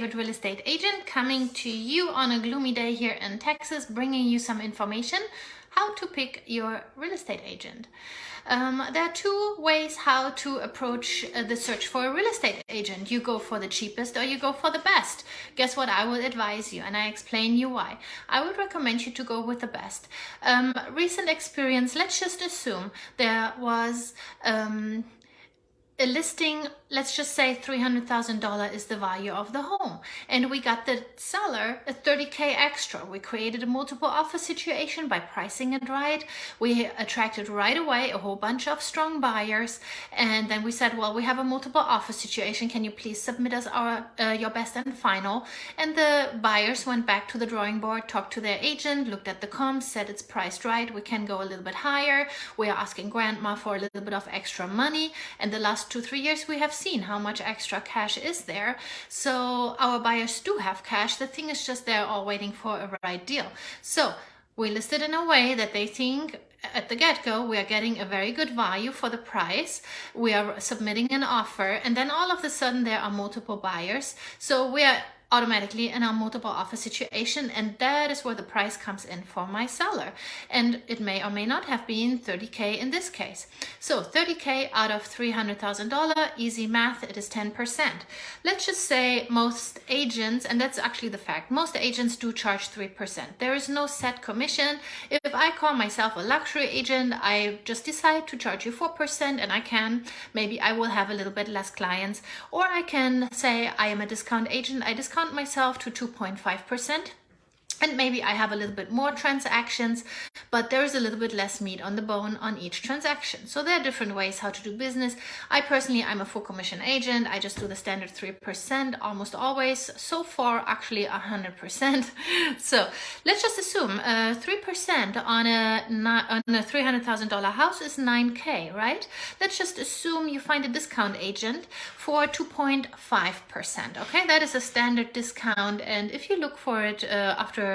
favorite real estate agent, coming to you on a gloomy day here in Texas, bringing you some information how to pick your real estate agent. There are two ways how to approach the search for a real estate agent. You go for the cheapest or you go for the best. Guess what? I will advise you, and I explain you why. I would recommend you to go with the best. Recent experience, let's just assume there was a listing, let's just say $300,000 is the value of the home, and we got the seller a $30K extra. We created a multiple offer situation by pricing it right. We attracted right away a whole bunch of strong buyers, and then we said, well, we have a multiple offer situation. Can you please submit us your best and final? And the buyers went back to the drawing board, talked to their agent, looked at the comps, said it's priced right. We can go a little bit higher. We are asking grandma for a little bit of extra money, and the last 2-3 years we have seen how much extra cash is there. So our buyers do have cash. The thing is just they're all waiting for a right deal. So we listed in a way that they think at the get-go we are getting a very good value for the price. We are submitting an offer, and then all of a sudden there are multiple buyers. So we are automatically in a multiple offer situation, and that is where the price comes in for my seller. And it may or may not have been $30K in this case. So $30K out of $300,000, easy math, it is 10%. Let's just say most agents, and that's actually the fact, most agents do charge 3%. There is no set commission. If I call myself a luxury agent, I just decide to charge you 4%, and maybe I will have a little bit less clients, or I can say I am a discount agent. I discount myself to 2.5%, and maybe I have a little bit more transactions, but there is a little bit less meat on the bone on each transaction. So there are different ways how to do business. I'm a full commission agent. I just do the standard 3% almost always. So far, actually 100%. So let's just assume 3% on a $300,000 house is $9K, right? Let's just assume you find a discount agent for 2.5%. Okay, that is a standard discount, and if you look for it after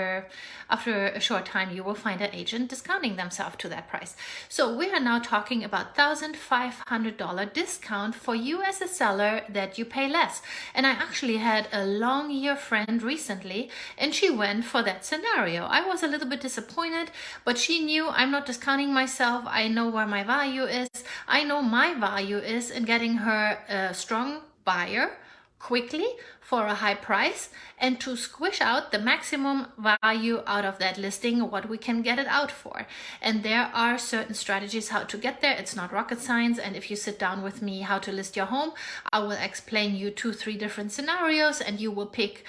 a short time, you will find an agent discounting themselves to that price. So we are now talking about $1,500 discount for you as a seller that you pay less. And I actually had a long year friend recently, and she went for that scenario. I was a little bit disappointed, but she knew I'm not discounting myself. I know where my value is. I know my value is in getting her a strong buyer quickly for a high price, and to squish out the maximum value out of that listing, what we can get it out for. And there are certain strategies how to get there. It's not rocket science, and if you sit down with me how to list your home, I will explain you 2-3 different scenarios, and you will pick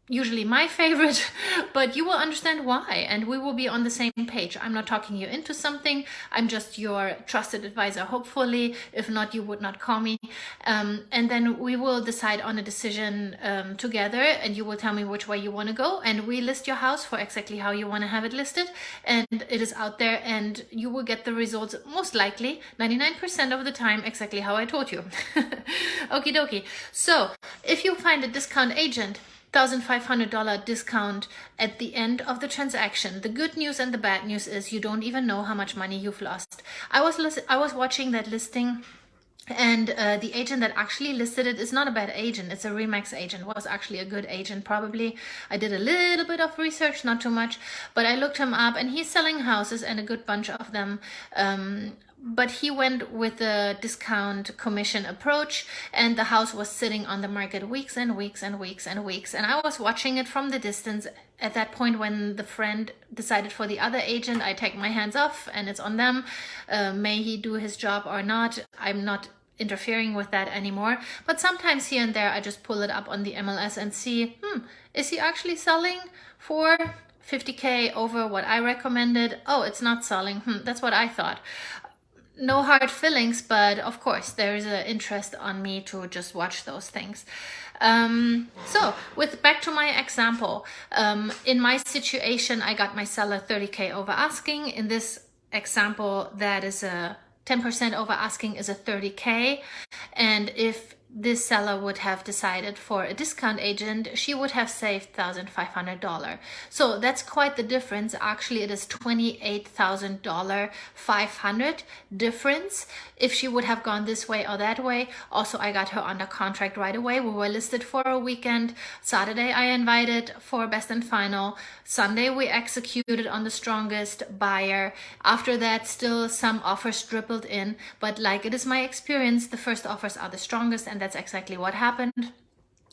usually my favorite, but you will understand why, and we will be on the same page. I'm not talking you into something. I'm just your trusted advisor, hopefully. If not, you would not call me. And then we will decide on a decision together, and you will tell me which way you want to go, and we list your house for exactly how you want to have it listed, and it is out there, and you will get the results most likely 99% of the time exactly how I told you. Okie dokie. So if you find a discount agent, $1,500 discount at the end of the transaction. The good news and the bad news is you don't even know how much money you've lost. I was watching that listing, and the agent that actually listed it is not a bad agent. It's a Remax agent. Was actually a good agent, probably. I did a little bit of research, not too much, but I looked him up, and he's selling houses, and a good bunch of them. But he went with the discount commission approach, and the house was sitting on the market weeks and weeks and weeks and weeks. And I was watching it from the distance. At that point, when the friend decided for the other agent, I take my hands off, and it's on them. May he do his job or not? I'm not interfering with that anymore. But sometimes here and there, I just pull it up on the MLS and see, is he actually selling for $50K over what I recommended? Oh, it's not selling. That's what I thought. No hard feelings, but of course there is an interest on me to just watch those things. So back to my example, in my situation, I got my seller $30K over asking. In this example, that is a 10% over asking is a $30K. And if this seller would have decided for a discount agent, she would have saved $1,500. So that's quite the difference. Actually, it is $28,000, 500 difference if she would have gone this way or that way. Also, I got her under contract right away. We were listed for a weekend. Saturday, I invited for best and final. Sunday, we executed on the strongest buyer. After that, still some offers dribbled in, but like it is my experience, the first offers are the strongest, and that's exactly what happened.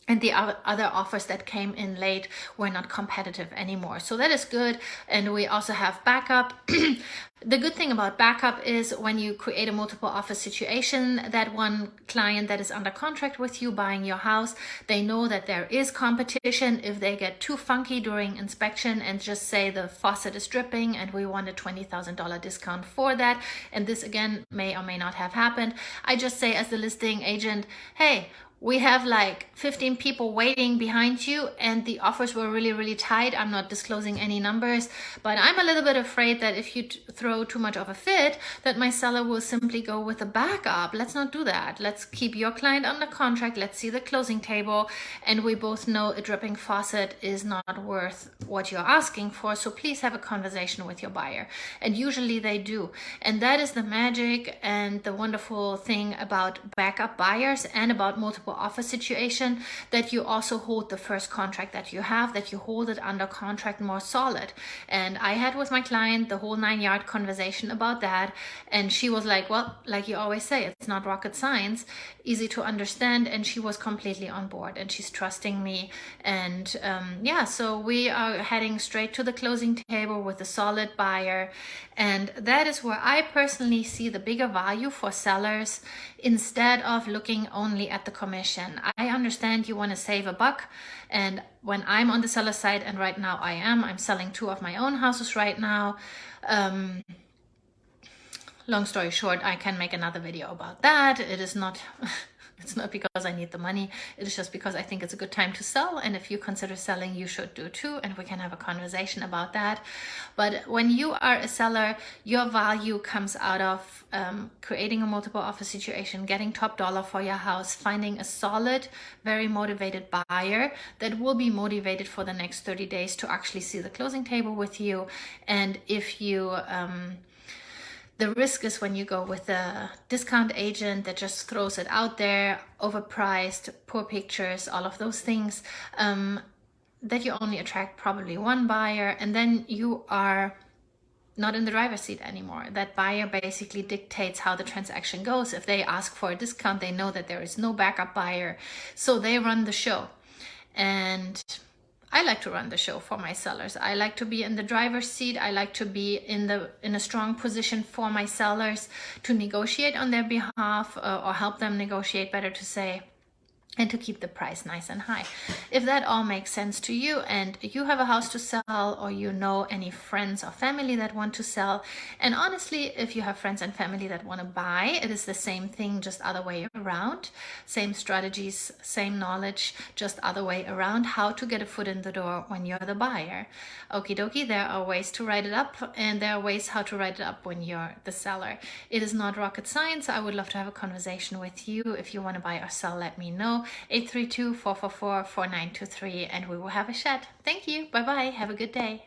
And the other offers that came in late were not competitive anymore. So that is good. And we also have backup. The good thing about backup is when you create a multiple offer situation, that one client that is under contract with you buying your house, they know that there is competition. If they get too funky during inspection and just say the faucet is dripping and we want a $20,000 discount for that, and this again may or may not have happened, I just say as the listing agent, hey, we have like 15 people waiting behind you and the offers were really, really tight. I'm not disclosing any numbers, but I'm a little bit afraid that if you throw too much of a fit, that my seller will simply go with a backup. Let's not do that. Let's keep your client under contract. Let's see the closing table. And we both know a dripping faucet is not worth what you're asking for. So please have a conversation with your buyer. And usually they do. And that is the magic and the wonderful thing about backup buyers and about multiple offer situation, that you also hold the first contract that you have, that you hold it under contract more solid. And I had with my client the whole 9-yard conversation about that, and she was like, well, like you always say, it's not rocket science, easy to understand, and she was completely on board and she's trusting me. And yeah, so we are heading straight to the closing table with a solid buyer, and that is where I personally see the bigger value for sellers instead of looking only at the commission. I understand you want to save a buck, and when I'm on the seller side, and right now I'm selling 2 of my own houses right now. Long story short, I can make another video about that. It is not it's not because I need the money, it is just because I think it's a good time to sell, and if you consider selling, you should do too, and we can have a conversation about that. But when you are a seller, your value comes out of creating a multiple offer situation, getting top dollar for your house, finding a solid, very motivated buyer that will be motivated for the next 30 days to actually see the closing table with you. And if you the risk is when you go with a discount agent that just throws it out there, overpriced, poor pictures, all of those things, that you only attract probably one buyer, and then you are not in the driver's seat anymore. That buyer basically dictates how the transaction goes. If they ask for a discount, they know that there is no backup buyer, so they run the show. And I like to run the show for my sellers. I like to be in the driver's seat. I like to be in a strong position for my sellers to negotiate on their behalf, or help them negotiate, better to say, and to keep the price nice and high. If that all makes sense to you and you have a house to sell, or you know any friends or family that want to sell, and honestly, if you have friends and family that want to buy, it is the same thing, just other way around. Same strategies, same knowledge, just other way around, how to get a foot in the door when you're the buyer. Okie dokie, there are ways to write it up, and there are ways how to write it up when you're the seller. It is not rocket science. I would love to have a conversation with you. If you want to buy or sell, let me know. 832-444-4923, and we will have a chat. Thank you. Bye bye. Have a good day.